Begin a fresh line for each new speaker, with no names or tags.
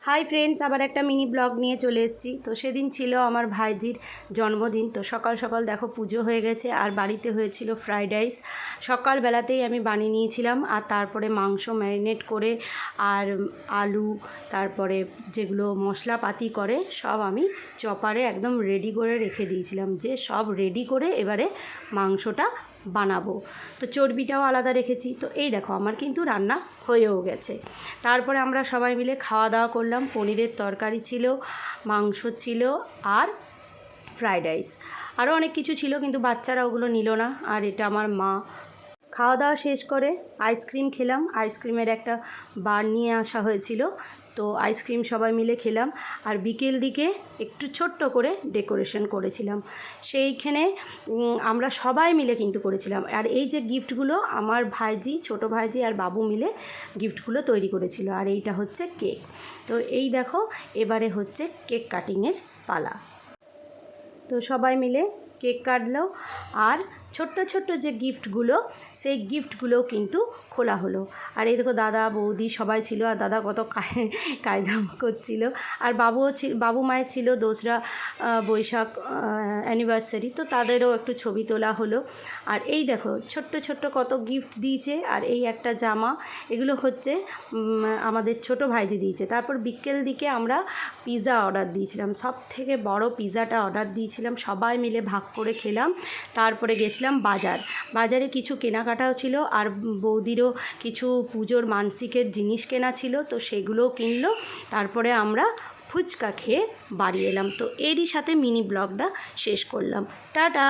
Hi friends, আবার একটা mini blog নিয়ে চলে এসেছি। তো সেদিন ছিল আমার ভাইজির জন্মদিন। তো সকাল সকাল দেখো পুজো হয়ে গেছে, আর বাড়িতে হয়েছিল ফ্রাইড রাইস। সকালবেলাতেই আমি বানিয়ে নিয়েছিলাম, আর তারপরে মাংস ম্যারিনেট করে আর আলু, তারপরে যেগুলো মশলাপাতি করে সব আমি চপারে একদম রেডি করে রেখে দিয়েছিলাম, যে সব রেডি করে এবারে মাংসটা বানাবো। তো চর্বিটাও আলাদা রেখেছি। তো এই দেখো আমার কিন্তু রান্না হয়েও গেছে। তারপরে আমরা সবাই মিলে খাওয়া দাওয়া করলাম। পনিরের তরকারি ছিল, মাংস ছিল, আর ফ্রাইড রাইস, আরও অনেক কিছু ছিল, কিন্তু বাচ্চারা ওগুলো নিল না। আর এটা আমার মা। খাওয়া দাওয়া শেষ করে আইসক্রিম খেলাম। আইসক্রিমের একটা বার নিয়ে আসা হয়েছিল, তো আইসক্রিম সবাই মিলে খেলাম। আর বিকেল দিকে একটু ছোট্ট করে ডেকোরেশন করেছিলাম, সেইখানে আমরা সবাই মিলে কিন্তু করেছিলাম। আর এই যে গিফটগুলো আমার ভাইজি, ছোট ভাইজি আর বাবু মিলে গিফটগুলো তৈরি করেছিল। আর এইটা হচ্ছে কেক। তো এই দেখো, এবারে হচ্ছে কেক কাটিংয়ের পালা। তো সবাই মিলে কেক কাটলো, আর ছোট্ট ছোট্ট যে গিফটগুলো, সেই গিফটগুলোও কিন্তু খোলা হলো। আর এই দেখো দাদা বৌদি সবাই ছিল, আর দাদা কত কায়দাম করছিল। আর বাবু মায়ের ছিল দোসরা বৈশাখ অ্যানিভার্সারি, তো তাদেরও একটু ছবি তোলা হলো। আর এই দেখো ছোট্ট ছোট্ট কত গিফট দিয়েছে। আর এই একটা জামা, এগুলো হচ্ছে আমাদের ছোট ভাইজি দিয়েছে। তারপর বিকেল দিকে আমরা পিৎজা অর্ডার দিয়েছিলাম, সব থেকে বড় পিৎজাটা অর্ডার দিয়েছিলাম, সবাই মিলে ভাগ করে খেলাম। তারপরে গেছিলাম বাজারে কিছু কেনাকাটাও ছিল, আর বৌদিরও কিছু পুজোর মানসিকের জিনিস কেনা ছিল, তো সেগুলোও কিনলো। তারপরে আমরা ফুচকা খেয়ে বাড়ি এলাম। তো এরই সাথে মিনি ব্লগটা শেষ করলাম। টাটা।